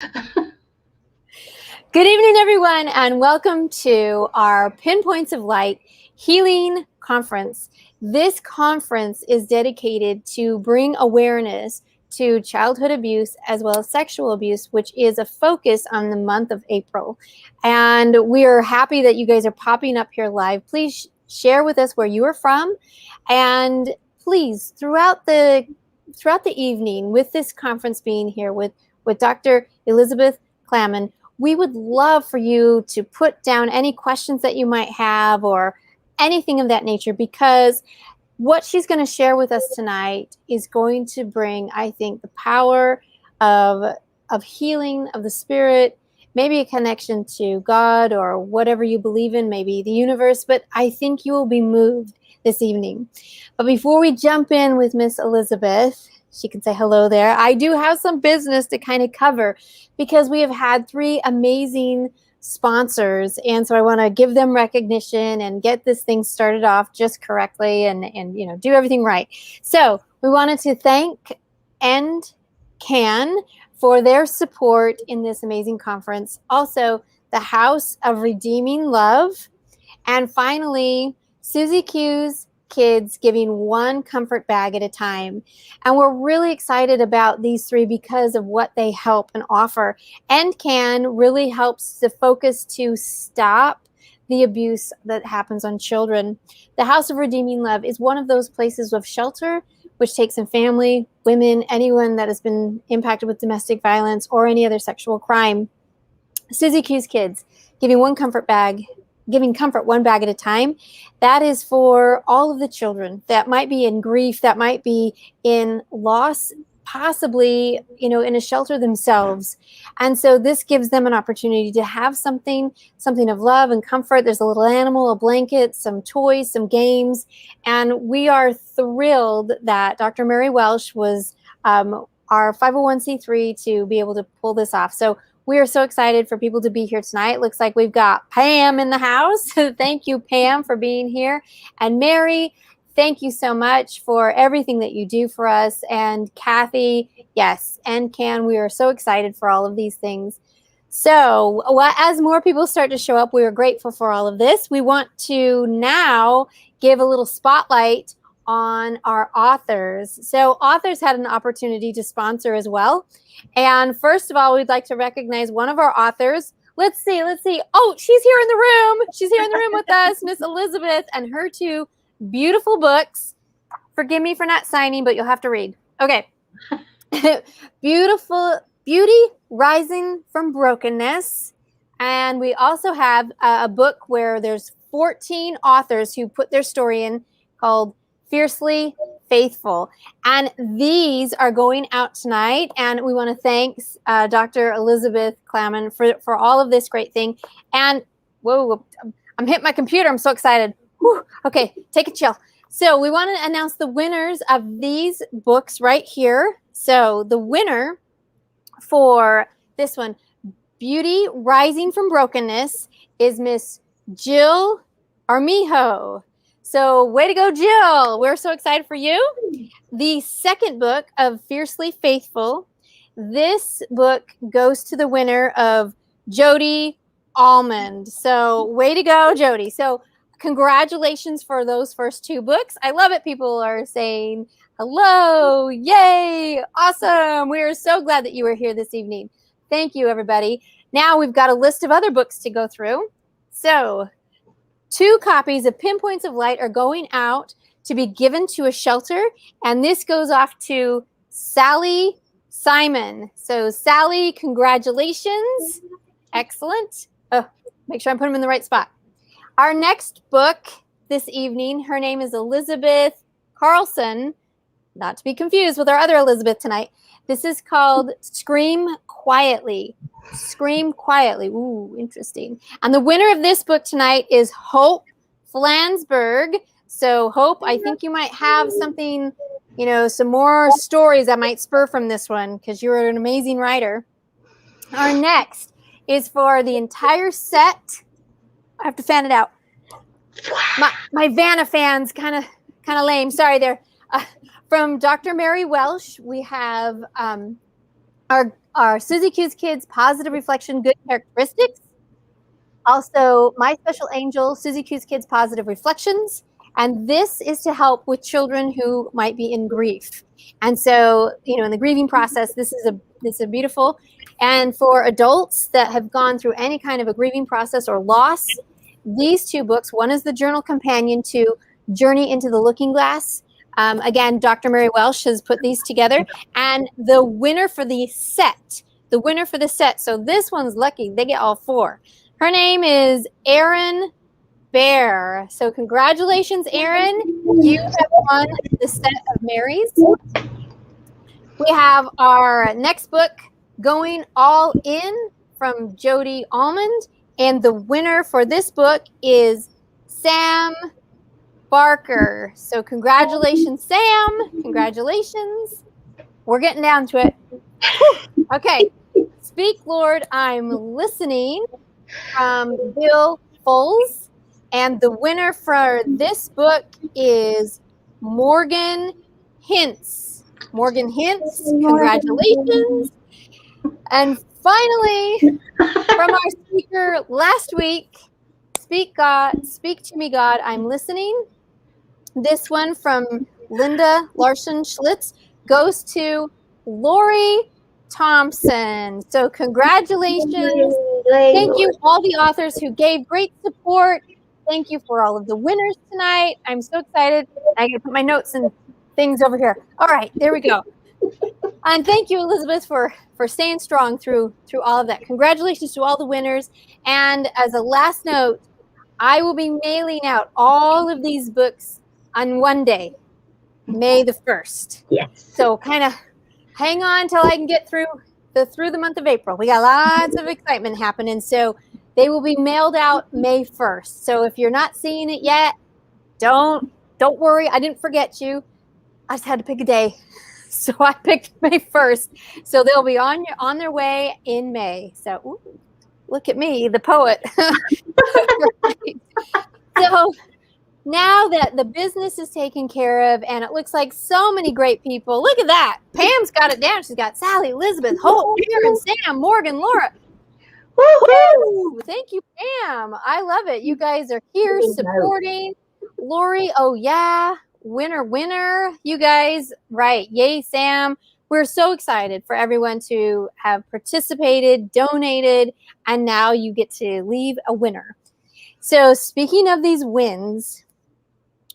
Good evening, everyone, and welcome to our Pinpoints of Light Healing Conference. This conference is dedicated to bring awareness to childhood abuse as well as sexual abuse, which is a focus on the month of April. And we are happy that you guys are popping up here live. Please share with us where you are from, and please, throughout the evening, with this conference being here with Dr. Elizabeth Clamon, we would love for you to put down any questions that you might have or anything of that nature, because what she's going to share with us tonight is going to bring, I think, the power of healing of the spirit, maybe a connection to God or whatever you believe in, maybe the universe, but I think you will be moved this evening. But before we jump in with Miss Elizabeth, she can say hello there. I do have some business to kind of cover because we have had 3 amazing sponsors, and so I want to give them recognition and get this thing started off just correctly and do everything right. So we wanted to thank Can for their support in this amazing conference. Also, the House of Redeeming Love, and finally, Susie Q's Kids giving 1 comfort bag at a time. And we're really excited about these 3 because of what they help and offer. And Can really helps the focus to stop the abuse that happens on children. The House of Redeeming Love is one of those places of shelter which takes in family, women, anyone that has been impacted with domestic violence or any other sexual crime. Susie Q's Kids giving 1 comfort bag, giving comfort 1 bag at a time. That is for all of the children that might be in grief, that might be in loss, possibly, in a shelter themselves. And so this gives them an opportunity to have something of love and comfort. There's a little animal, a blanket, some toys, some games. And we are thrilled that Dr. Mary Welsh was our 501c3 to be able to pull this off. So we are so excited for people to be here tonight. It looks like we've got Pam in the house. Thank you, Pam, for being here. And Mary, thank you so much for everything that you do for us. And Kathy, yes, and Can, we are so excited for all of these things. So as more people start to show up, we are grateful for all of this. We want to now give a little spotlight on our authors. So authors had an opportunity to sponsor as well. And first of all, we'd like to recognize one of our authors. Let's see. Oh, she's here in the room. She's here in the room with us, Miss Elizabeth, and her 2 beautiful books. Forgive me for not signing, but you'll have to read. Okay. Beauty Rising from Brokenness. And we also have a book where there's 14 authors who put their story in, called Fiercely Faithful. And these are going out tonight. And we want to thank Dr. Elizabeth Clamon for all of this great thing. And whoa, I'm hitting my computer. I'm so excited. Whew. Okay, take a chill. So we want to announce the winners of these books right here. So the winner for this one, Beauty Rising from Brokenness, is Miss Jill Armijo. So way to go, Jill. We're so excited for you. The second book of Fiercely Faithful, this book goes to the winner of Jody Almond. So way to go, Jody. So congratulations for those first 2 books. I love it. People are saying hello. Yay. Awesome. We are so glad that you were here this evening. Thank you, everybody. Now we've got a list of other books to go through. So 2 copies of Pinpoints of Light are going out to be given to a shelter, and this goes off to Sally Simon. So Sally, congratulations. Excellent. Oh, make sure I'm putting them in the right spot. Our next book this evening, her name is Elizabeth Carlson, not to be confused with our other Elizabeth tonight. This is called Scream Quietly. Scream Quietly. Ooh, interesting. And the winner of this book tonight is Hope Flansburgh. So Hope, I think you might have something, some more stories that might spur from this one, because you're an amazing writer. Our next is for the entire set. I have to fan it out. My Vanna fan's kind of lame. Sorry there. From Dr. Mary Welsh, we have our are Susie Q's Kids, Positive Reflection, Good Characteristics. Also, My Special Angel, Susie Q's Kids, Positive Reflections. And this is to help with children who might be in grief. And so, in the grieving process, this is a beautiful. And for adults that have gone through any kind of a grieving process or loss, these two books, one is the journal companion to Journey into the Looking Glass. Again, Dr. Mary Welsh has put these together. And the winner for the set, so this one's lucky, they get all four. Her name is Erin Bear. So congratulations, Erin. You have won the set of Marys. We have our next book, Going All In, from Jody Almond. And the winner for this book is Sam Barker. So congratulations, Sam. Congratulations. We're getting down to it. Whew. Okay. Speak, Lord, I'm Listening, from Bill Foles. And the winner for this book is Morgan Hintz. Morgan Hintz, congratulations. And finally, from our speaker last week, Speak to Me, God, I'm Listening. This one from Linda Larson Schlitz goes to Lori Thompson. So congratulations. Thank you, all the authors who gave great support. Thank you for all of the winners tonight. I'm so excited. I got to put my notes and things over here. All right, there we go. And thank you, Elizabeth, for staying strong through all of that. Congratulations to all the winners. And as a last note, I will be mailing out all of these books on one day, May the 1st. Yes. So kind of hang on till I can get through the month of April. We got lots of excitement happening. So they will be mailed out May 1st. So if you're not seeing it yet, don't worry. I didn't forget you. I just had to pick a day. So I picked May 1st. So they'll be on their way in May. So ooh, look at me, the poet. So now that the business is taken care of and it looks like so many great people, look at that. Pam's got it down. She's got Sally, Elizabeth, Hope, Karen, Sam, Morgan, Laura. Woo! Thank you, Pam. I love it. You guys are here supporting. Lori, oh yeah. Winner. You guys, right. Yay, Sam. We're so excited for everyone to have participated, donated, and now you get to leave a winner. So speaking of these wins,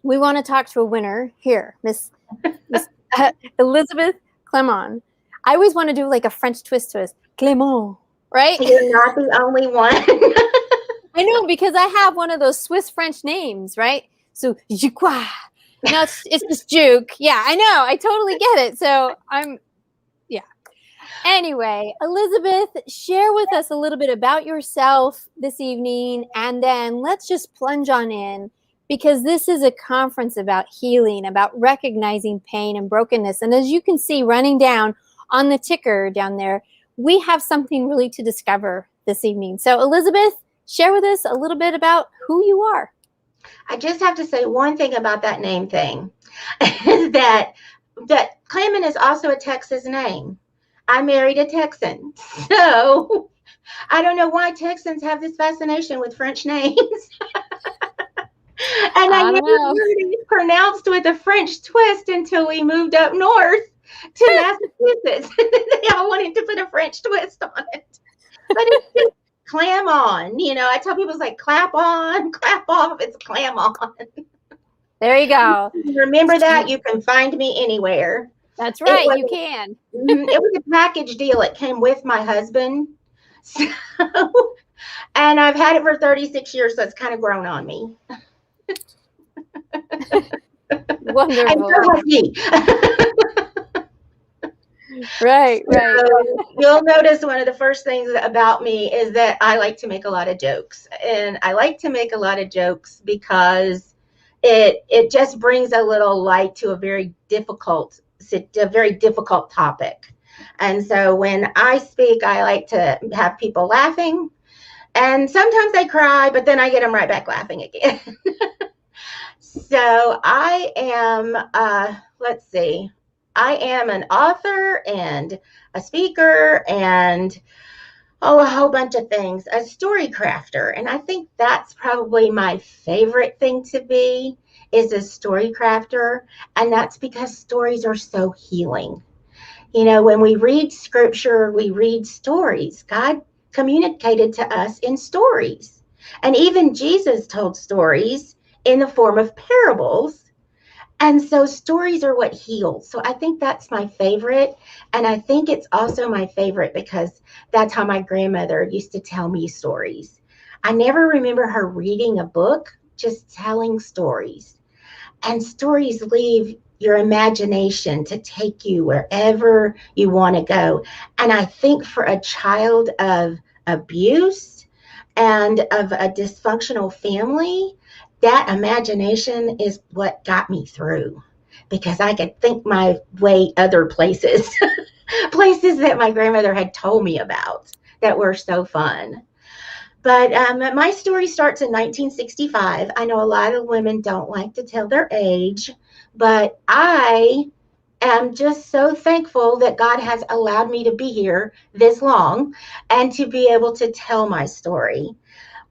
we want to talk to a winner here, Miss Elizabeth Clamon. I always want to do like a French twist to us. Clément, right? You're not the only one. I know, because I have one of those Swiss French names, right? So, je crois. No, it's just juke. Yeah, I know. I totally get it. So yeah. Anyway, Elizabeth, share with us a little bit about yourself this evening, and then let's just plunge on in, because this is a conference about healing, about recognizing pain and brokenness. And as you can see running down on the ticker down there, we have something really to discover this evening. So Elizabeth, share with us a little bit about who you are. I just have to say one thing about that name thing, is that Clamon is also a Texas name. I married a Texan. So I don't know why Texans have this fascination with French names. And I never heard it pronounced with a French twist until we moved up north to Massachusetts. They all wanted to put a French twist on it. But it's just clam on. I tell people it's like clap on, clap off. It's clam on. There you go. Remember that. You can find me anywhere. That's right. You can. It was a package deal. It came with my husband. So, and I've had it for 36 years, so it's kind of grown on me. Wonderful. Right. So you'll notice one of the first things about me is that I like to make a lot of jokes. And I like to make a lot of jokes because it just brings a little light to a very difficult topic. And so when I speak, I like to have people laughing. And sometimes they cry, but then I get them right back laughing again. So I am, let's see. I am an author and a speaker and a whole bunch of things, a story crafter. And I think that's probably my favorite thing to be, is a story crafter. And that's because stories are so healing. You know, when we read scripture, we read stories. God communicated to us in stories. And even Jesus told stories in the form of parables. And so stories are what heals. So I think that's my favorite. And I think it's also my favorite because that's how my grandmother used to tell me stories. I never remember her reading a book, just telling stories. And stories leave your imagination to take you wherever you want to go. And I think for a child of abuse and of a dysfunctional family, that imagination is what got me through, because I could think my way other places, places that my grandmother had told me about that were so fun. But my story starts in 1965. I know a lot of women don't like to tell their age, but I am just so thankful that God has allowed me to be here this long and to be able to tell my story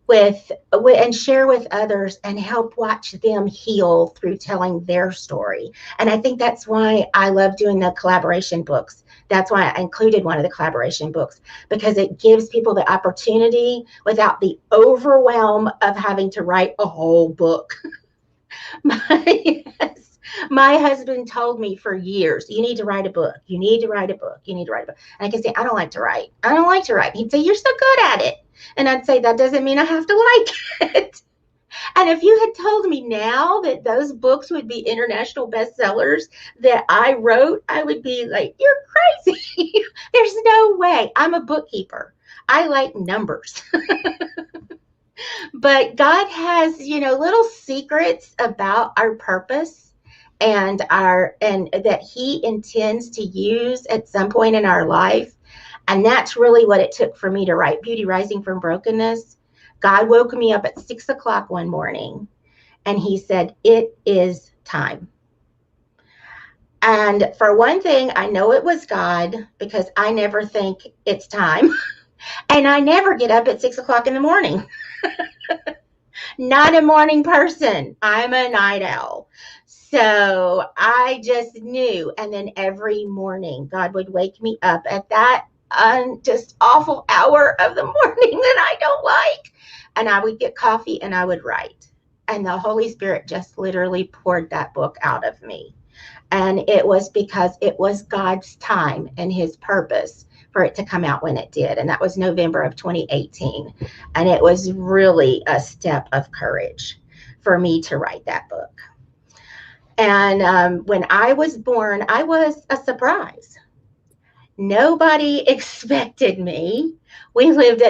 with and share with others and help watch them heal through telling their story. And I think that's why I love doing the collaboration books. That's why I included one of the collaboration books, because it gives people the opportunity without the overwhelm of having to write a whole book. Yes. My husband told me for years, you need to write a book. You need to write a book. You need to write a book. And I can say, I don't like to write. I don't like to write. He'd say, you're so good at it. And I'd say, that doesn't mean I have to like it. And if you had told me now that those books would be international bestsellers that I wrote, I would be like, you're crazy. There's no way. I'm a bookkeeper. I like numbers. But God has, little secrets about our purpose and that he intends to use at some point in our life. And that's really what it took for me to write Beauty Rising from Brokenness. God woke me up at 6 o'clock one morning and he said, it is time. And for one thing, I know it was God, because I never think it's time. And I never get up at 6 o'clock in the morning. Not a morning person. I'm a night owl. So I just knew. And then every morning, God would wake me up at that just awful hour of the morning that I don't like. And I would get coffee and I would write. And the Holy Spirit just literally poured that book out of me. And it was because it was God's time and his purpose for it to come out when it did. And that was November of 2018. And it was really a step of courage for me to write that book. And when I was born, I was a surprise. Nobody expected me. We lived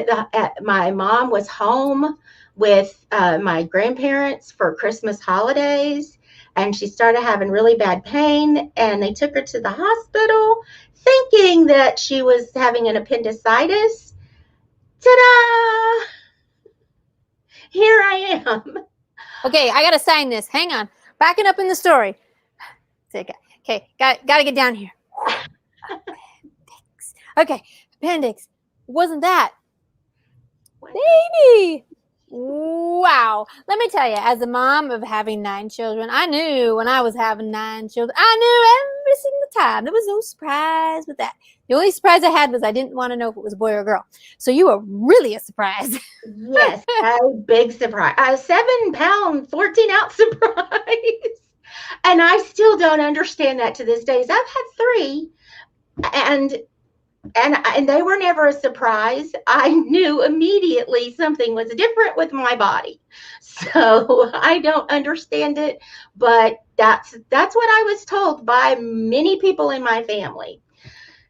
my mom was home with my grandparents for Christmas holidays, and she started having really bad pain, and they took her to the hospital thinking that she was having an appendicitis. Ta-da! Here I am. Okay, I gotta sign this. Hang on. Backing up in the story. Okay, gotta get down here. Okay, appendix. Wasn't that? Baby! Wow. Let me tell you, as a mom of having 9 children, I knew when I was having 9 children, I knew every single time. There was no surprise with that. The only surprise I had was I didn't want to know if it was a boy or a girl. So you were really a surprise. Yes, a big surprise. A 7-pound, 14-ounce surprise. And I still don't understand that to this day. I've had 3, and they were never a surprise. I knew immediately something was different with my body. So I don't understand it, but that's what I was told by many people in my family.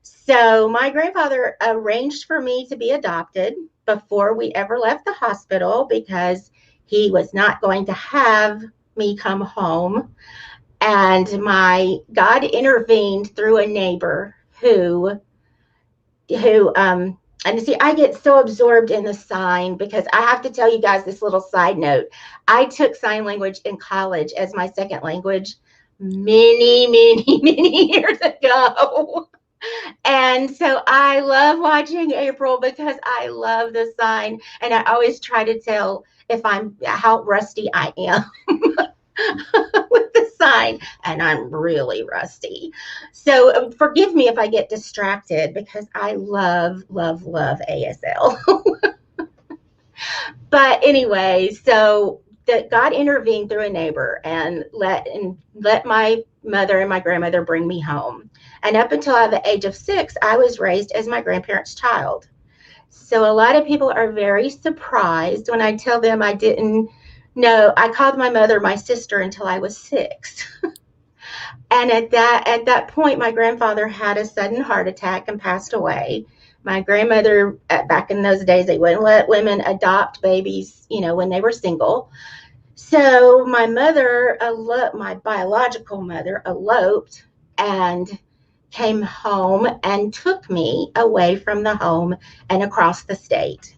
So my grandfather arranged for me to be adopted before we ever left the hospital, because he was not going to have me come home. And God intervened through a neighbor who and see, I get so absorbed in the sign, because I have to tell you guys this little side note. I took sign language in college as my second language. many, many, many years ago. And so I love watching April because I love the sign. And I always try to tell how rusty I am with the sign. And I'm really rusty. So forgive me if I get distracted because I love, love, love ASL. But anyway, so that God intervened through a neighbor and let my mother and my grandmother bring me home. And up until the age of 6, I was raised as my grandparents' child. So a lot of people are very surprised when I tell them I didn't know. I called my mother my sister until I was 6. And at that point, my grandfather had a sudden heart attack and passed away. My grandmother, back in those days, they wouldn't let women adopt babies, when they were single. So my mother, my biological mother, eloped and came home and took me away from the home and across the state.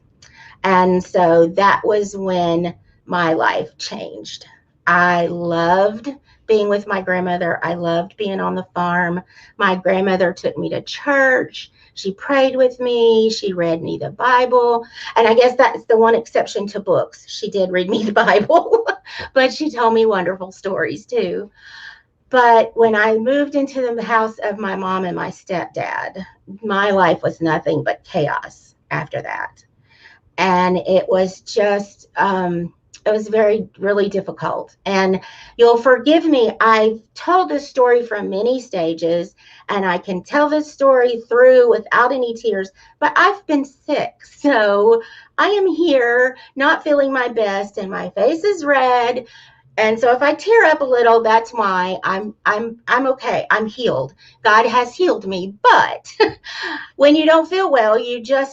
And so that was when my life changed. I loved being with my grandmother. I loved being on the farm. My grandmother took me to church. She prayed with me. She read me the Bible. And I guess that's the one exception to books. She did read me the Bible, but she told me wonderful stories too. But when I moved into the house of my mom and my stepdad, my life was nothing but chaos after that. And it was just, it was really difficult. And you'll forgive me, I've told this story from many stages, and I can tell this story through without any tears, but I've been sick. So I am here not feeling my best, and my face is red. And so if I tear up a little, that's why. I'm okay. I'm healed. God has healed me. But when you don't feel well,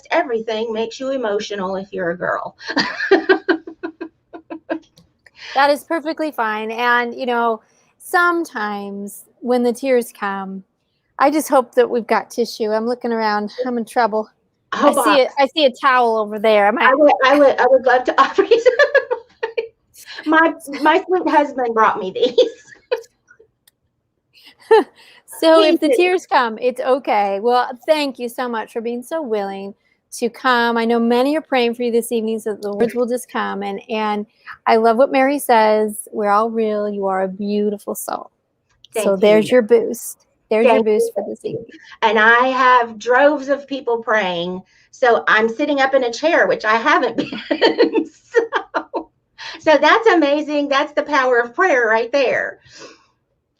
everything makes you emotional if you're a girl. That is perfectly fine. And, sometimes when the tears come, I just hope that we've got tissue. I'm looking around. I'm in trouble. I see a towel over there. I would love to offer you some. My sweet husband brought me these. So if the tears come, it's okay. Well, thank you so much for being so willing to come. I know many are praying for you this evening, so the words will just come. And I love what Mary says. We're all real. You are a beautiful soul. So there's your boost. There's your boost for this evening. And I have droves of people praying. So I'm sitting up in a chair, which I haven't been. So that's amazing. That's the power of prayer right there.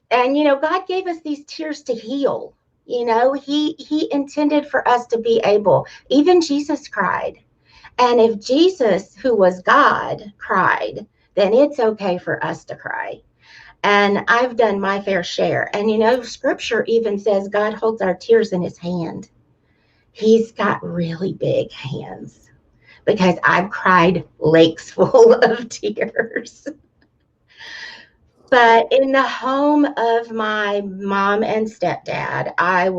And, God gave us these tears to heal. He intended for us to be able. Even Jesus cried. And if Jesus, who was God, cried, then it's okay for us to cry. And I've done my fair share. And, scripture even says God holds our tears in his hand. He's got really big hands because I've cried lakes full of tears. But in the home of my mom and stepdad, I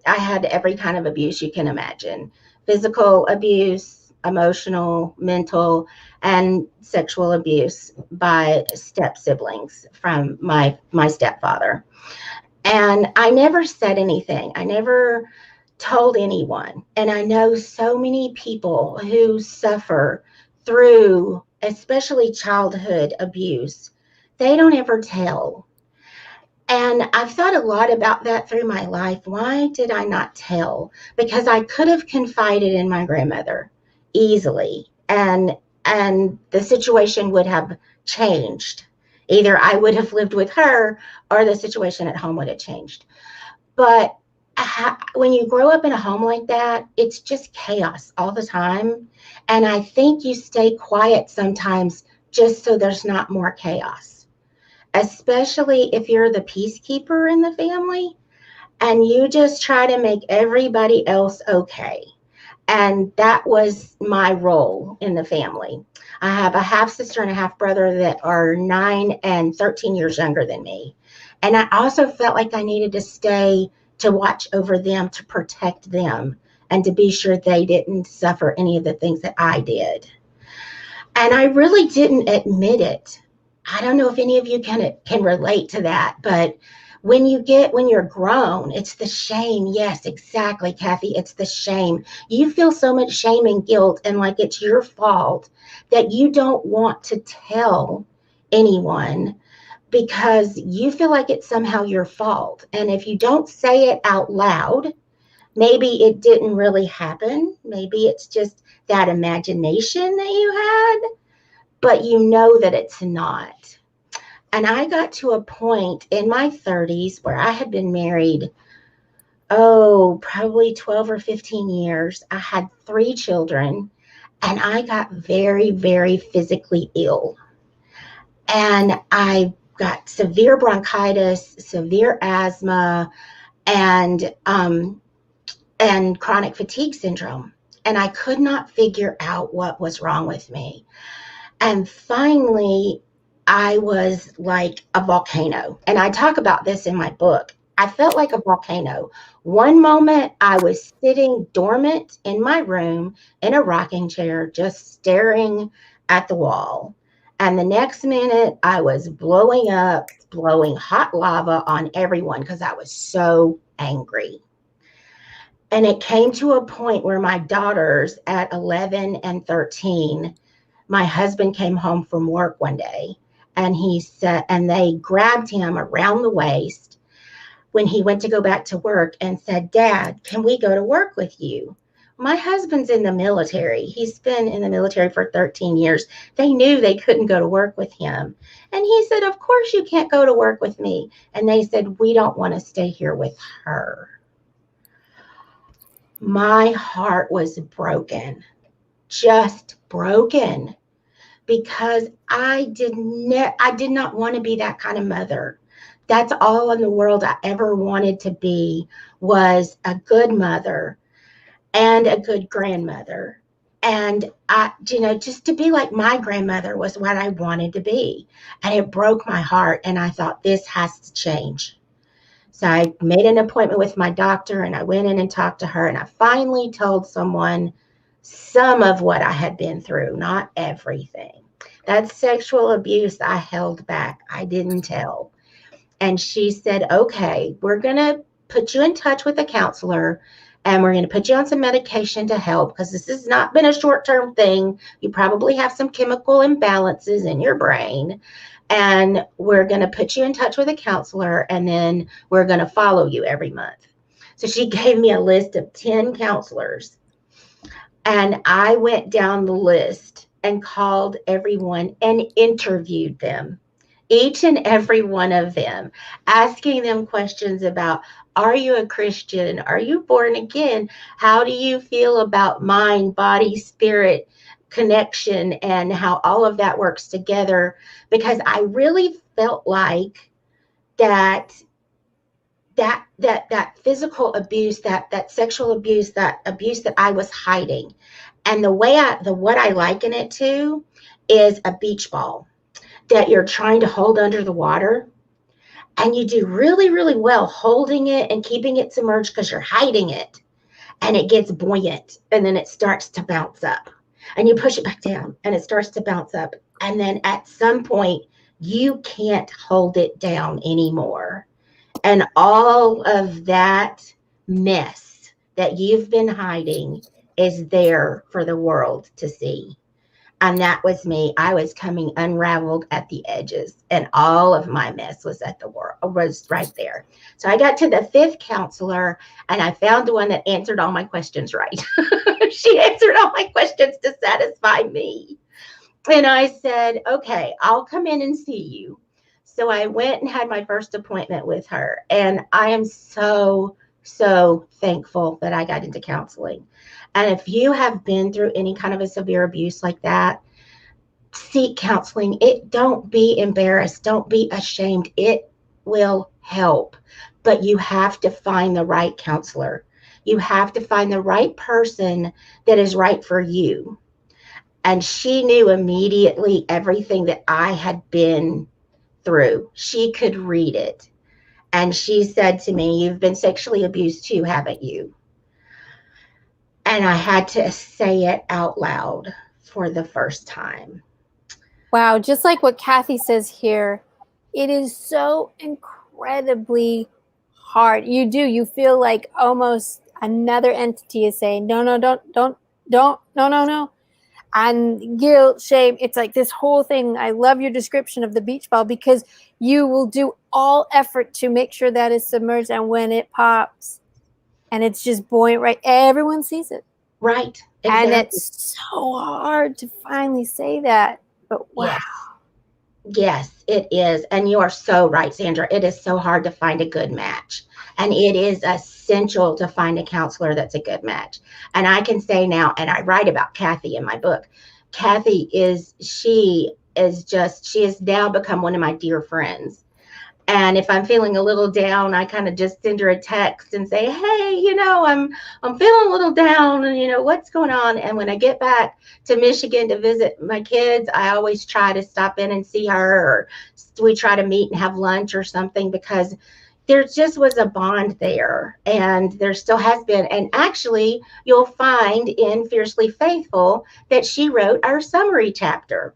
had every kind of abuse you can imagine. Physical abuse, emotional, mental, and sexual abuse by step siblings from my stepfather. And I never said anything. I never told anyone. And I know so many people who suffer through especially childhood abuse. They don't ever tell. And I've thought a lot about that through my life. Why did I not tell? Because I could have confided in my grandmother easily, and the situation would have changed. Either I would have lived with her or the situation at home would have changed. But when you grow up in a home like that, it's just chaos all the time. And I think you stay quiet sometimes just so there's not more chaos, especially if you're the peacekeeper in the family and you just try to make everybody else okay. And that was my role in the family. I have a half sister and a half brother that are 9 and 13 years younger than me. And I also felt like I needed to stay to watch over them, to protect them, and to be sure they didn't suffer any of the things that I did. And I really didn't admit it I don't know if any of you can relate to that, but when you're grown, it's the shame. Yes, exactly, Kathy. It's the shame. You feel so much shame and guilt and like it's your fault that you don't want to tell anyone because you feel like it's somehow your fault. And if you don't say it out loud, maybe it didn't really happen. Maybe it's just that imagination that you had, but you know that it's not. And I got to a point in my 30s where I had been married, probably 12 or 15 years. I had 3 children, and I got very, very physically ill. And I got severe bronchitis, severe asthma, and chronic fatigue syndrome. And I could not figure out what was wrong with me. And finally, I was like a volcano. And I talk about this in my book. I felt like a volcano. One moment, I was sitting dormant in my room in a rocking chair, just staring at the wall. And the next minute, I was blowing up, blowing hot lava on everyone because I was so angry. And it came to a point where my daughters at 11 and 13, my husband came home from work one day and he said, and they grabbed him around the waist when he went to go back to work and said, Dad, can we go to work with you? My husband's in the military. He's been in the military for 13 years. They knew they couldn't go to work with him. And he said, of course you can't go to work with me. And they said, we don't want to stay here with her. My heart was broken, just broken, because I did not want to be that kind of mother. That's all in the world I ever wanted to be, was a good mother and a good grandmother. And just to be like my grandmother was what I wanted to be. And it broke my heart. And I thought, this has to change. So I made an appointment with my doctor and I went in and talked to her. And I finally told someone some of what I had been through, not everything. That sexual abuse I held back. I didn't tell. And she said, okay, we're going to put you in touch with a counselor and we're going to put you on some medication to help, because this has not been a short-term thing. You probably have some chemical imbalances in your brain. And we're going to put you in touch with a counselor, and then we're going to follow you every month. So she gave me a list of 10 counselors. And I went down the list and called everyone and interviewed them, each and every one of them, asking them questions about, are you a Christian? Are you born again? How do you feel about mind, body, spirit connection, and how all of that works together? Because I really felt like that physical abuse, that sexual abuse, that abuse that I was hiding. And what I liken it to is a beach ball that you're trying to hold under the water. And you do really, really well holding it and keeping it submerged because you're hiding it. And it gets buoyant and then it starts to bounce up. And you push it back down and it starts to bounce up. And then at some point, you can't hold it down anymore. And all of that mess that you've been hiding is there for the world to see. And that was me. I was coming unraveled at the edges, and all of my mess was was right there. So I got to the 5th counselor, and I found the one that answered all my questions right. She answered all my questions to satisfy me. And I said, okay, I'll come in and see you. So I went and had my first appointment with her. And I am so, so thankful that I got into counseling. And if you have been through any kind of a severe abuse like that, seek counseling. Don't be embarrassed. Don't be ashamed. It will help. But you have to find the right counselor. You have to find the right person that is right for you. And she knew immediately everything that I had been through. She could read it. And she said to me, you've been sexually abused too, haven't you? And I had to say it out loud for the first time. Wow, just like what Kathy says here, it is so incredibly hard. You feel like almost another entity is saying, no, no, don't, no, no, no. And guilt, shame, it's like this whole thing. I love your description of the beach ball because you will do all effort to make sure that is submerged. And when it pops and it's just buoyant, right, everyone sees it. Right. And Exactly. it's so hard to finally say that. But wow. Yes. Yes, it is. And you are so right, Sandra. It is so hard to find a good match. And it is essential to find a counselor that's a good match. And I can say now, and I write about Kathy in my book, she has now become one of my dear friends. And if I'm feeling a little down, I kind of just send her a text and say, "Hey, I'm feeling a little down, and what's going on?" And when I get back to Michigan to visit my kids, I always try to stop in and see her, or we try to meet and have lunch or something, because there just was a bond there, and there still has been. And actually, you'll find in Fiercely Faithful that she wrote our summary chapter.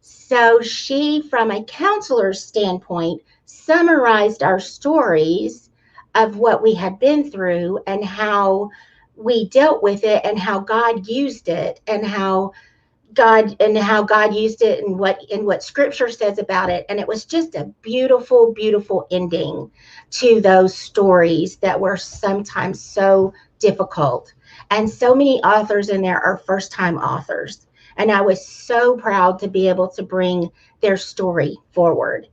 So she, from a counselor's standpoint, summarized our stories of what we had been through and how we dealt with it and how God used it and how God used it and what scripture says about it. And it was just a beautiful, beautiful ending to those stories that were sometimes so difficult. And so many authors in there are first-time authors. And I was so proud to be able to bring their story forward.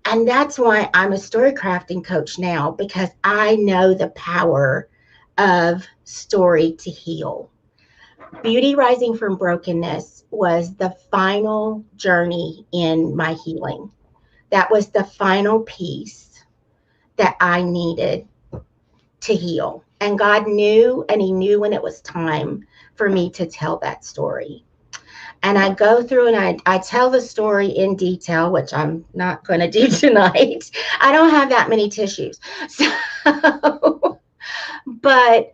And that's why I'm a story crafting coach now, because I know the power of story to heal. Beauty Rising from Brokenness was the final journey in my healing. That was the final piece that I needed to heal. And God knew, and He knew when it was time for me to tell that story. And I go through and I tell the story in detail, which I'm not going to do tonight. I don't have that many tissues. So, but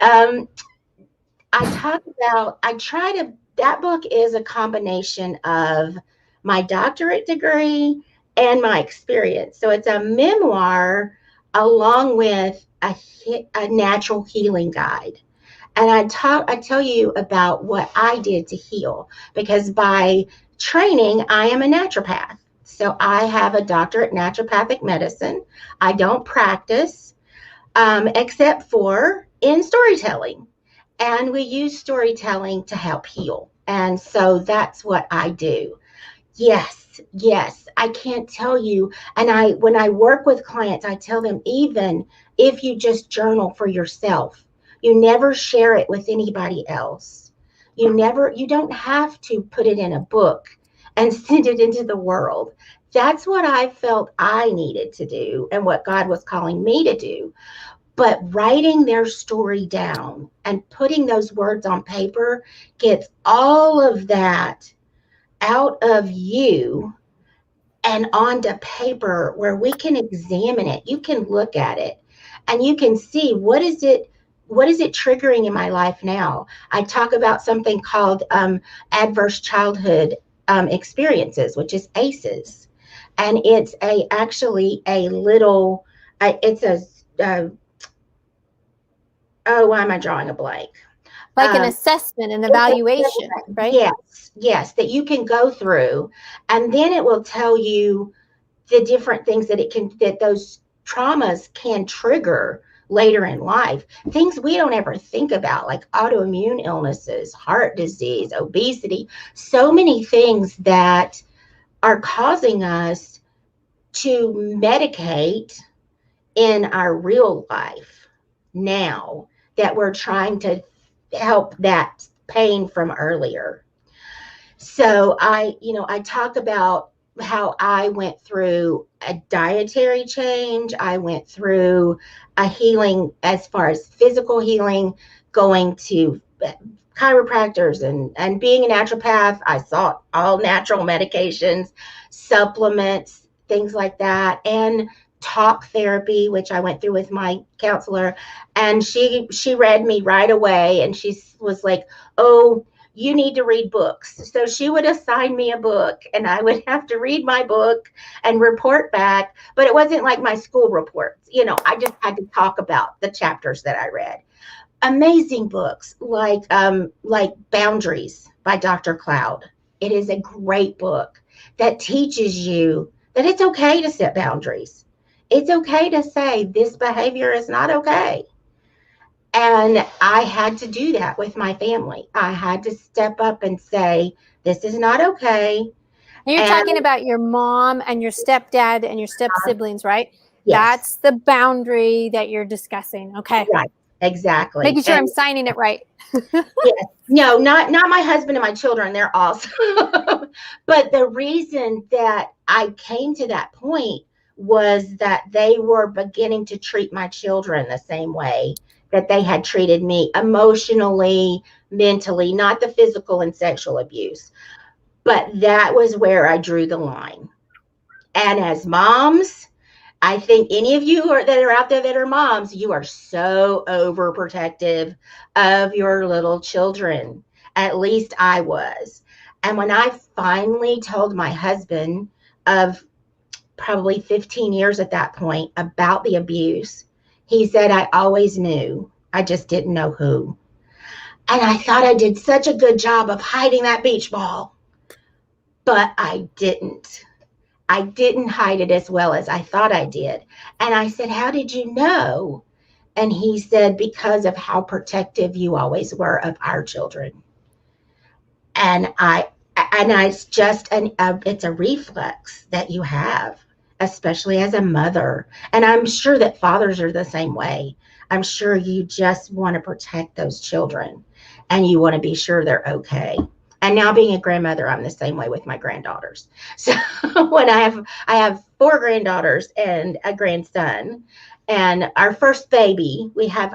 that book is a combination of my doctorate degree and my experience. So it's a memoir along with a natural healing guide. And I tell you about what I did to heal, because by training, I am a naturopath. So I have a doctorate in naturopathic medicine. I don't practice except for in storytelling. And we use storytelling to help heal. And so that's what I do. Yes, yes. I can't tell you. And when I work with clients, I tell them, even if you just journal for yourself, you never share it with anybody else. You don't have to put it in a book and send it into the world. That's what I felt I needed to do and what God was calling me to do. But writing their story down and putting those words on paper gets all of that out of you and onto paper where we can examine it. You can look at it and you can see what is it triggering in my life now. I talk about something called adverse childhood experiences, which is ACEs. And it's actually a little, it's a, why am I drawing a blank? Like an assessment, an evaluation, right? Yes, that you can go through, and then it will tell you the different things that those traumas can trigger later in life. Things we don't ever think about, like autoimmune illnesses, heart disease, obesity, so many things that are causing us to medicate in our real life now, that we're trying to help that pain from earlier. So I talk about how I went through a dietary change. I went through a healing as far as physical healing, going to chiropractors and being a naturopath. I sought all natural medications, supplements, things like that, and talk therapy, which I went through with my counselor. And she read me right away, and she was like, "Oh, you need to read books. So she would assign me a book and I would have to read my book and report back. But it wasn't like my school reports. I just had to talk about the chapters that I read. Amazing books like Boundaries by Dr. Cloud. It is a great book that teaches you that it's okay to set boundaries. It's okay to say this behavior is not okay. And I had to do that with my family. I had to step up and say, this is not okay. And you're talking about your mom and your stepdad and your step siblings, right? Yes. That's the boundary that you're discussing. Okay. Right. Exactly. Making sure I'm signing it right. Yes. No, not my husband and my children. They're awesome. But the reason that I came to that point was that they were beginning to treat my children the same way that they had treated me, emotionally, mentally, not the physical and sexual abuse. But that was where I drew the line. And as moms, I think any of you that are out there that are moms, you are so overprotective of your little children. At least I was. And when I finally told my husband of probably 15 years at that point about the abuse, he said, I always knew. I just didn't know who. And I thought I did such a good job of hiding that beach ball, but I didn't. I didn't hide it as well as I thought I did. And I said, how did you know? And he said, because of how protective you always were of our children. And it's just it's a reflex that you have, especially as a mother. And I'm sure that fathers are the same way. I'm sure you just want to protect those children and you want to be sure they're okay. And now being a grandmother, I'm the same way with my granddaughters. So when I have 4 granddaughters and a grandson, and our first baby, we have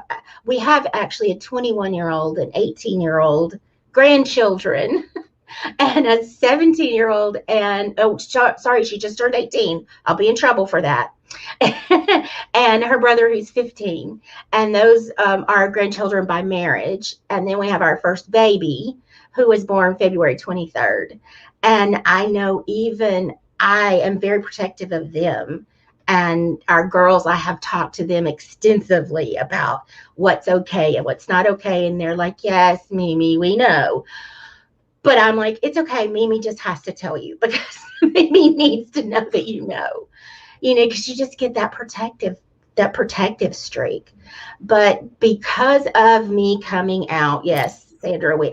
actually a 21-year-old and 18-year-old grandchildren and a 17-year-old and sorry, she just turned 18. I'll be in trouble for that. And her brother who's 15. And those are our grandchildren by marriage. And then we have our first baby who was born February 23rd. And I know even I am very protective of them. And our girls, I have talked to them extensively about what's okay and what's not okay. And they're like, yes, Mimi, we know. But I'm like, it's okay. Mimi just has to tell you because Mimi needs to know that because you just get that protective streak. But because of me coming out, yes, Sandra, we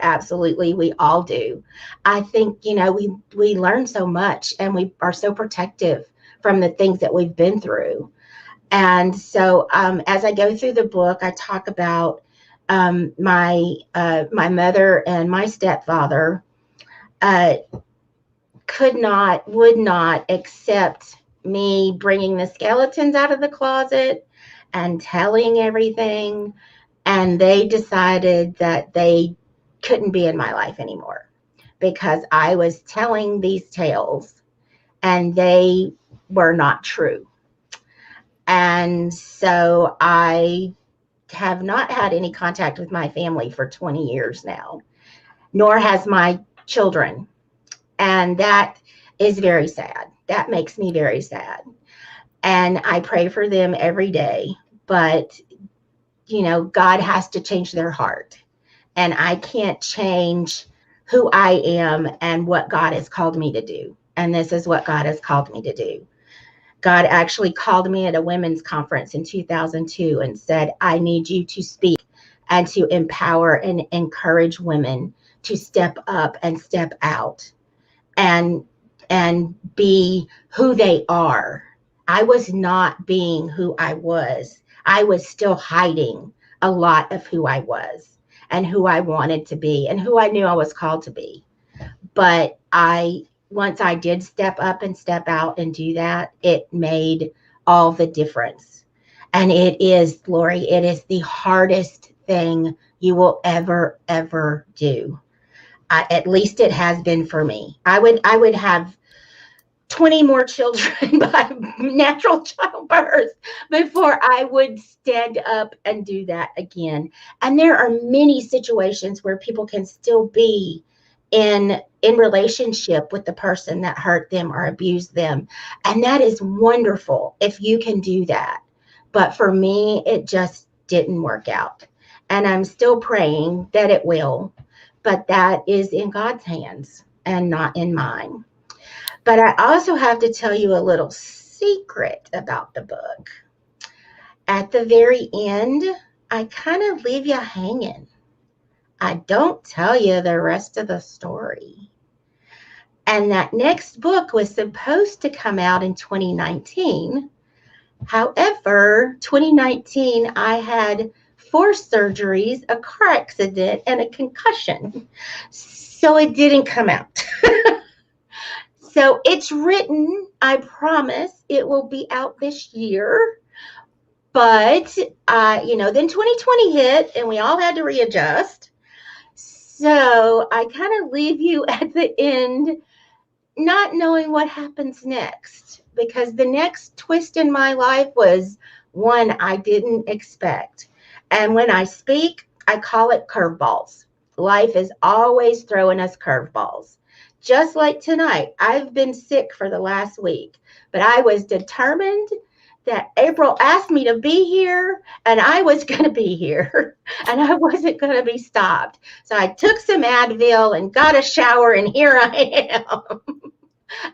all do. I think, we learn so much and we are so protective from the things that we've been through. And so as I go through the book, I talk about my mother and my stepfather would not accept me bringing the skeletons out of the closet and telling everything. And they decided that they couldn't be in my life anymore because I was telling these tales and they were not true. And so I have not had any contact with my family for 20 years now, nor has my children. And that is very sad. That makes me very sad. And I pray for them every day. But, God has to change their heart. And I can't change who I am and what God has called me to do. And this is what God has called me to do. God actually called me at a women's conference in 2002 and said, I need you to speak and to empower and encourage women to step up and step out and be who they are. I was not being who I was. I was still hiding a lot of who I was and who I wanted to be and who I knew I was called to be. But once I did step up and step out and do that, it made all the difference. And it is, Lori, it is the hardest thing you will ever, ever do. At least it has been for me. I would have 20 more children by natural childbirth before I would stand up and do that again. And there are many situations where people can still be in relationship with the person that hurt them or abused them. And that is wonderful if you can do that. But for me, it just didn't work out. And I'm still praying that it will. But that is in God's hands and not in mine. But I also have to tell you a little secret about the book. At the very end, I kind of leave you hanging. I don't tell you the rest of the story. And that next book was supposed to come out in 2019. However, 2019, I had 4 surgeries, a car accident, and a concussion. So it didn't come out. So it's written. I promise it will be out this year. But, then 2020 hit and we all had to readjust. So I kind of leave you at the end not knowing what happens next, because the next twist in my life was one I didn't expect. And when I speak, I call it curveballs. Life is always throwing us curveballs. Just like tonight, I've been sick for the last week, but I was determined that April asked me to be here and I was going to be here and I wasn't going to be stopped. So I took some Advil and got a shower and here I am.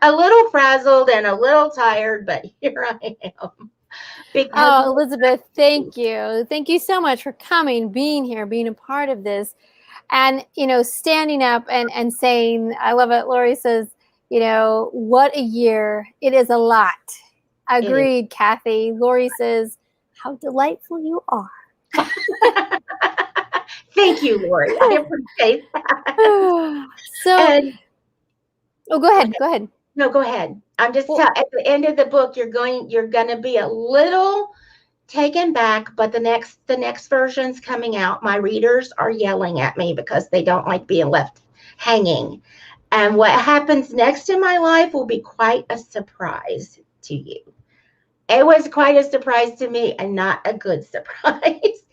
A little frazzled and a little tired, but here I am. Oh, Elizabeth, thank you. Thank you so much for coming, being here, being a part of this. And, standing up and saying, I love it. Lori says, what a year. It is a lot. Agreed, Kathy. Lori says, how delightful you are. Thank you, Lori. I appreciate that. Go ahead. No, go ahead. I'm just at the end of the book, you're going to be a little taken back, but the next version's coming out. My readers are yelling at me because they don't like being left hanging. And what happens next in my life will be quite a surprise to you. It was quite a surprise to me and not a good surprise.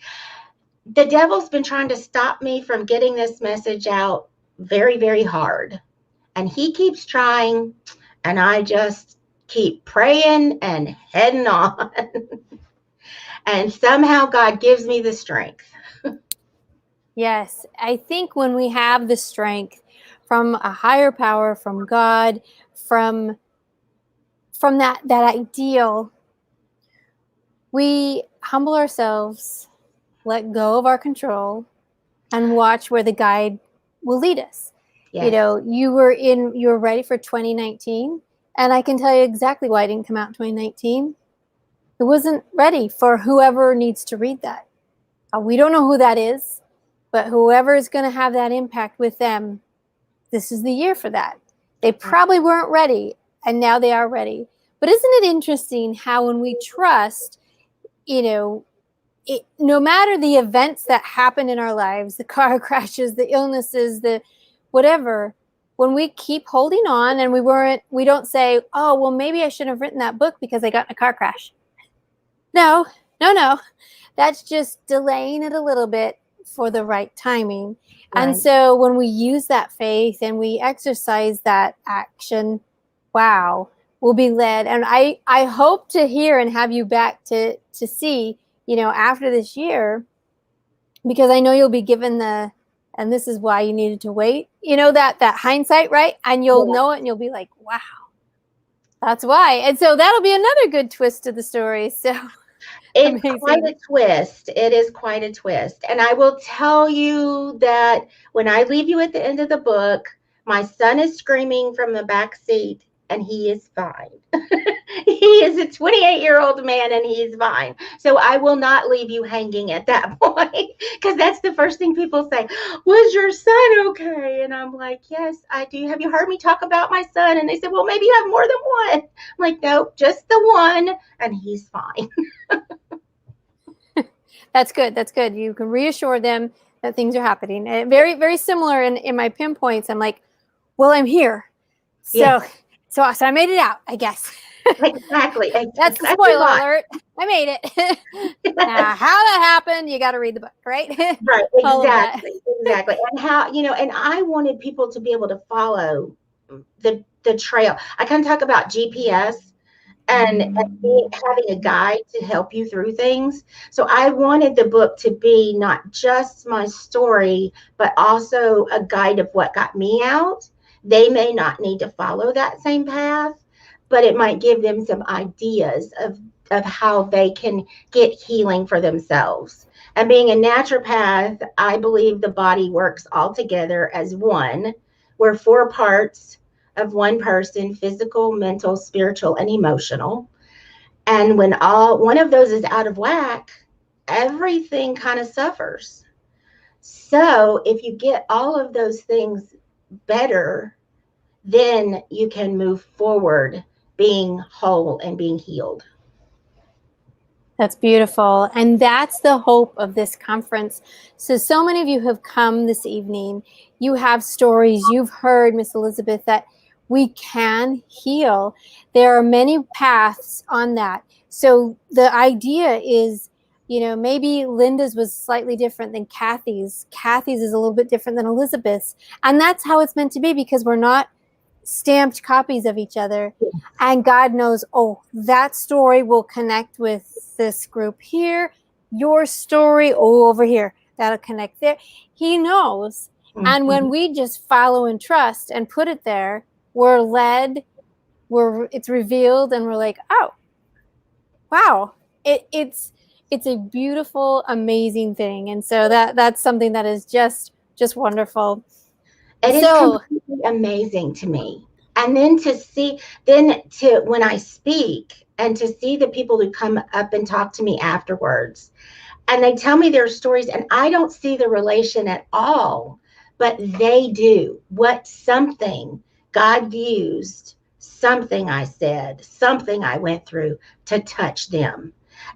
The devil's been trying to stop me from getting this message out very, very hard. And he keeps trying, and I just keep praying and heading on. And somehow God gives me the strength. Yes, I think when we have the strength from a higher power, from God, from that ideal, we humble ourselves, let go of our control, and watch where the guide will lead us. Yes. You were ready for 2019, and I can tell you exactly why it didn't come out in 2019. It wasn't ready for whoever needs to read that. We don't know who that is, but whoever is going to have that impact with them, this is the year for that. They probably weren't ready, and now they are ready. But isn't it interesting how when we trust, no matter the events that happen in our lives, the car crashes, the illnesses, the whatever, when we keep holding on and we don't say, oh, well, maybe I shouldn't have written that book because I got in a car crash. No. That's just delaying it a little bit for the right timing. Right. And so when we use that faith and we exercise that action, wow, we'll be led. And I hope to hear and have you back to see, after this year, because I know you'll be given and this is why you needed to wait, that hindsight, right? And you'll know it and you'll be like, wow, that's why. And so that'll be another good twist to the story. So it's quite a twist. It is quite a twist. And I will tell you that when I leave you at the end of the book, my son is screaming from the back seat and he is fine. He is a 28-year-old man and he is fine. So I will not leave you hanging at that point, because that's the first thing people say. Was your son okay? And I'm like, yes, I do. Have you heard me talk about my son? And they said, well, maybe you have more than one. I'm like, no, just the one, and he's fine. That's good. That's good. You can reassure them that things are happening. And very, very similar in my pinpoints. I'm like, well, I'm here. So So I made it out, I guess. Exactly. That's the That's a spoiler lot. alert. I made it. Now, how that happened, you got to read the book, right? Right, All of that. exactly. And how, and I wanted people to be able to follow the trail. I kind of talk about GPS and having a guide to help you through things. So I wanted the book to be not just my story, but also a guide of what got me out. They may not need to follow that same path, but it might give them some ideas of how they can get healing for themselves. And being a naturopath, I believe the body works all together as one. We're four parts of one person: physical, mental, spiritual, and emotional. And when all one of those is out of whack, everything kind of suffers. So if you get all of those things better, then you can move forward being whole and being healed. That's beautiful. And that's the hope of this conference. So many of you have come this evening. You have stories. You've heard, Miss Elizabeth, that we can heal. There are many paths on that. So the idea is, maybe Linda's was slightly different than Kathy's. Kathy's is a little bit different than Elizabeth's. And that's how it's meant to be, because we're not stamped copies of each other. And God knows, oh, that story will connect with this group here. Your story, oh, over here, that'll connect there. He knows. Mm-hmm. And when we just follow and trust and put it there, we're led, it's revealed, and we're like, oh, wow, it's a beautiful, amazing thing. And so that's something that is just wonderful. It is completely amazing to me. And then when I speak and to see the people who come up and talk to me afterwards, and they tell me their stories, and I don't see the relation at all, but they do. Something God used, something I said, something I went through to touch them.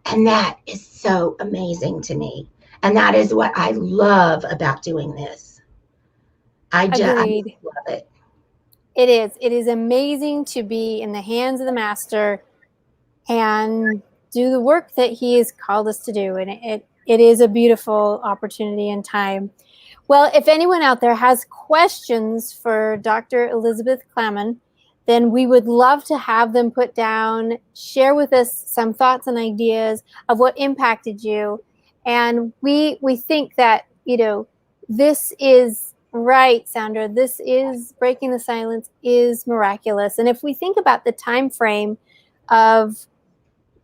And that is so amazing to me. And that is what I love about doing this. I just love it. It is. It is amazing to be in the hands of the Master and do the work that he has called us to do. And it is a beautiful opportunity and time. Well, if anyone out there has questions for Dr. Elizabeth Clamon, then we would love to have them put down, share with us some thoughts and ideas of what impacted you. And we think that, this is right, Sandra. This is Breaking the Silence is miraculous. And if we think about the time frame of,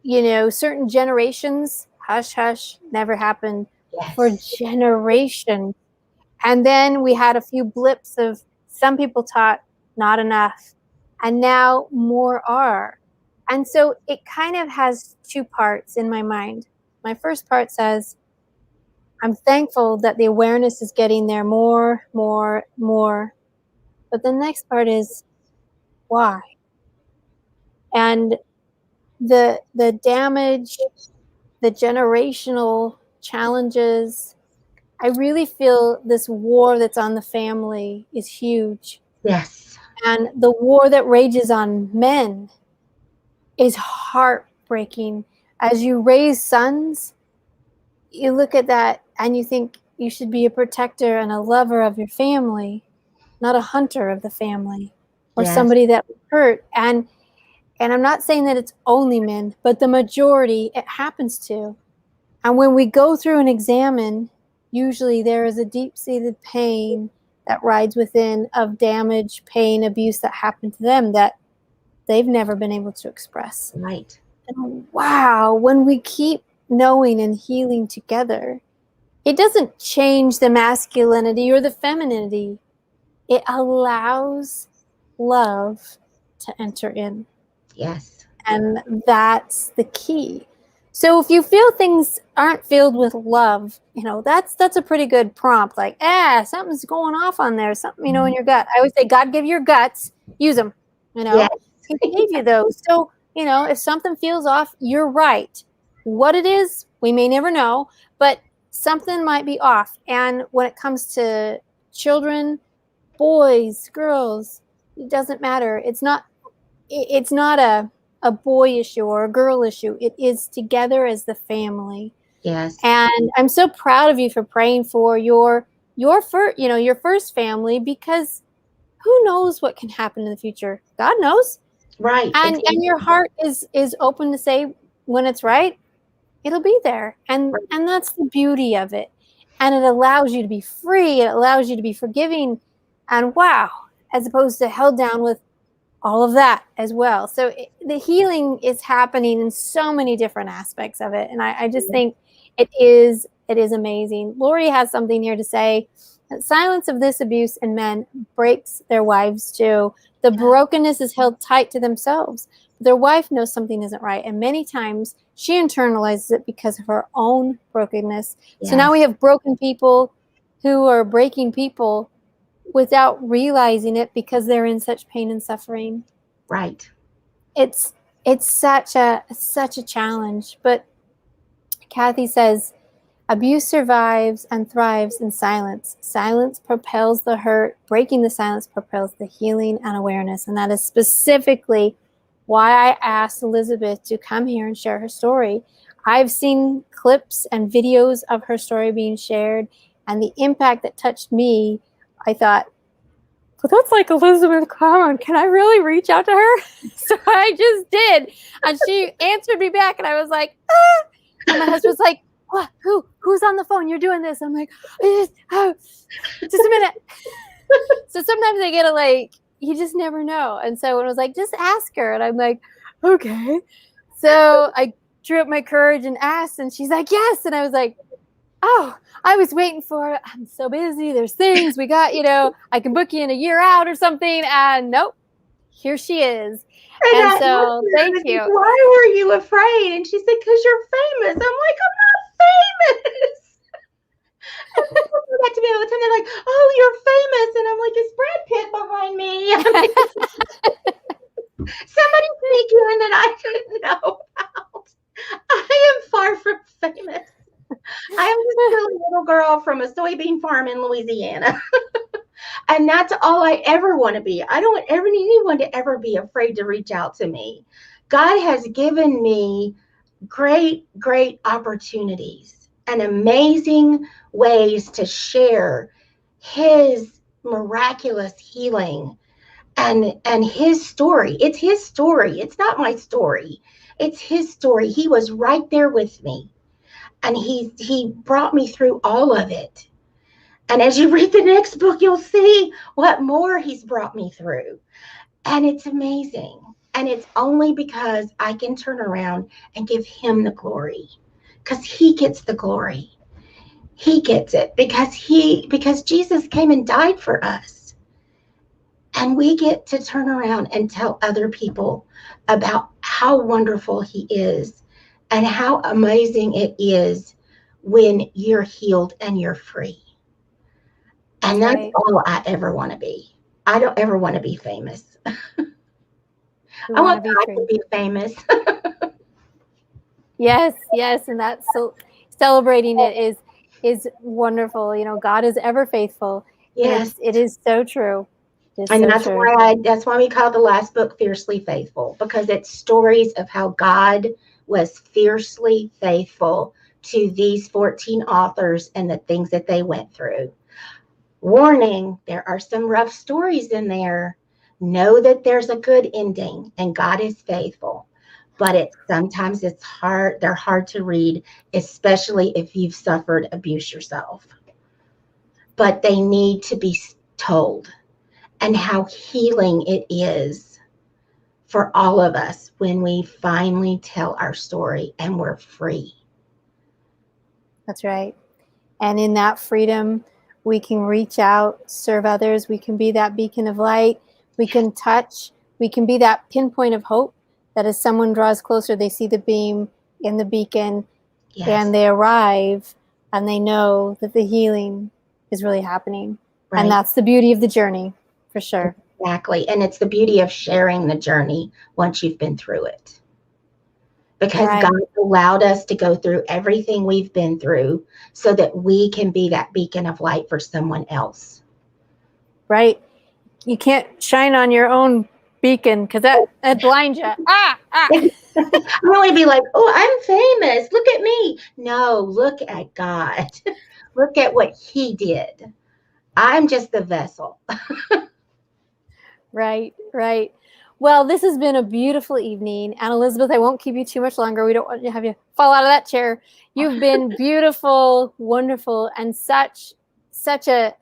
certain generations, hush, hush, never happened for generations. And then we had a few blips of some people taught not enough, and now more are. And so it kind of has two parts in my mind. My first part says, I'm thankful that the awareness is getting there more. But the next part is, why? And the damage, the generational challenges, I really feel this war that's on the family is huge. Yes. And the war that rages on men is heartbreaking. As you raise sons, you look at that and you think you should be a protector and a lover of your family, not a hunter of the family or somebody that would hurt. And I'm not saying that it's only men, but the majority it happens to. And when we go through and examine, usually there is a deep-seated pain that rides within of damage, pain, abuse that happened to them that they've never been able to express. Right. And wow, when we keep knowing and healing together, it doesn't change the masculinity or the femininity. It allows love to enter in. Yes. And that's the key. So if you feel things aren't filled with love, that's a pretty good prompt. Like, something's going off on there, something, in your gut. I always say, God gave you your guts, use them, Yes. He gave you those. So, if something feels off, you're right. What it is, we may never know, but something might be off. And when it comes to children, boys, girls, it doesn't matter. It's not it's not a boy issue or a girl issue. It is together as the family. Yes. And I'm so proud of you for praying for your first, your first family, because who knows what can happen in the future? God knows. Right. And Exactly. your heart is open to say, when it's right, it'll be there. And that's the beauty of it. And it allows you to be free. It allows you to be forgiving, and wow, as opposed to held down with all of that as well. So the healing is happening in so many different aspects of it. And I just think it is amazing. Lori has something here to say. Silence of this abuse in men breaks their wives too. The brokenness is held tight to themselves. Their wife knows something isn't right, and many times she internalizes it because of her own brokenness. Yes. So now we have broken people who are breaking people without realizing it because they're in such pain and suffering. Right. It's such a challenge. But Kathy says, abuse survives and thrives in silence. Silence propels the hurt. Breaking the silence propels the healing and awareness. And that is specifically why I asked Elizabeth to come here and share her story. I've seen clips and videos of her story being shared, and the impact that touched me, I thought, well, that's like Elizabeth Clamon. Can I really reach out to her? So I just did. And she answered me back, and I was like, ah. And my husband was like, what? Who's on the phone? You're doing this. I'm like, just a minute. So sometimes I get you just never know. And so it was like, just ask her. And I'm like, okay. So I drew up my courage and asked, and she's like, yes. And I was like, oh, I was waiting for it. I'm so busy. There's things we got, I can book you in a year out or something. And nope, here she is. And so thank you. Why were you afraid? And she said, because you're famous. I'm like, I'm not famous. And people do that to me all the time. They're like, oh, you're famous. And I'm like, is Brad Pitt behind me? Somebody sneak you in that I didn't know about. I am far from famous. I am just a silly little girl from a soybean farm in Louisiana. And that's all I ever want to be. I don't ever need anyone to ever be afraid to reach out to me. God has given me great, great opportunities and amazing ways to share his miraculous healing and his story. It's his story. It's not my story. It's his story. He was right there with me. And he brought me through all of it. And as you read the next book, you'll see what more he's brought me through. And it's amazing. And it's only because I can turn around and give him the glory, because he gets the glory. He gets it because Jesus came and died for us. And we get to turn around and tell other people about how wonderful he is and how amazing it is when you're healed and you're free. And that's all I ever want to be. I don't ever want to be famous. I want God to be famous. Yes, and that's so celebrating it is wonderful. God is ever faithful. Yes, it is so true. And that's why we call the last book Fiercely Faithful, because it's stories of how God was fiercely faithful to these 14 authors and the things that they went through. Warning, there are some rough stories in there. Know that there's a good ending and God is faithful. But sometimes it's hard. They're hard to read, especially if you've suffered abuse yourself. But they need to be told. And how healing it is for all of us when we finally tell our story and we're free. That's right. And in that freedom, we can reach out, serve others. We can be that beacon of light. We can touch. We can be that pinpoint of hope that as someone draws closer, they see the beam in the beacon, and they arrive and they know that the healing is really happening. Right. And that's the beauty of the journey, for sure. Exactly. And it's the beauty of sharing the journey once you've been through it. Because God allowed us to go through everything we've been through so that we can be that beacon of light for someone else. Right. You can't shine on your own beacon, because that blinds you. Ah. I want to be like, oh, I'm famous. Look at me. No, look at God. Look at what He did. I'm just the vessel. Right. Well, this has been a beautiful evening. And Elizabeth, I won't keep you too much longer. We don't want to have you fall out of that chair. You've been beautiful, wonderful, and such a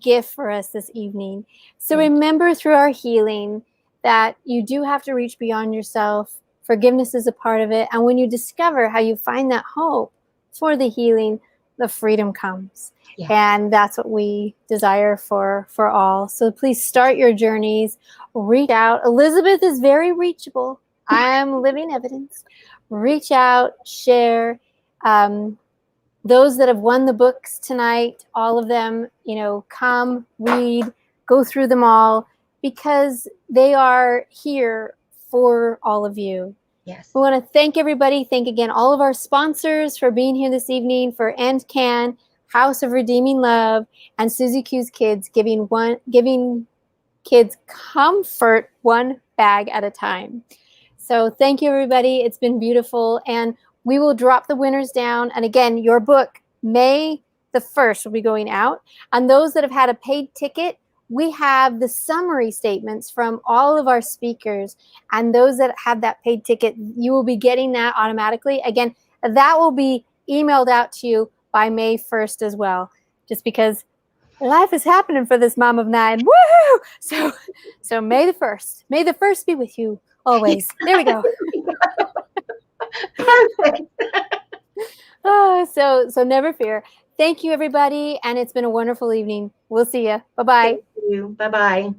gift for us this evening. So remember through our healing that you do have to reach beyond yourself. Forgiveness is a part of it. And when you discover how you find that hope for the healing, the freedom comes. Yes. And that's what we desire for all. So please start your journeys. Reach out. Elizabeth is very reachable. I am living evidence. Reach out, share. Those that have won the books tonight, all of them, come, read, go through them all, because they are here for all of you. Yes. We want to thank everybody. Thank again all of our sponsors for being here this evening, for And Can, House of Redeeming Love, and Susie Q's Kids, giving kids comfort one bag at a time. So thank you, everybody. It's been beautiful. And we will drop the winners down. And again, your book, May the 1st, will be going out. And those that have had a paid ticket, we have the summary statements from all of our speakers. And those that have that paid ticket, you will be getting that automatically. Again, that will be emailed out to you by May 1st as well, just because life is happening for this mom of 9. Woohoo! So May the 1st. May the 1st be with you always. There we go. Perfect. So never fear. Thank you, everybody. And it's been a wonderful evening. We'll see you. Bye-bye. Thank you. Bye-bye.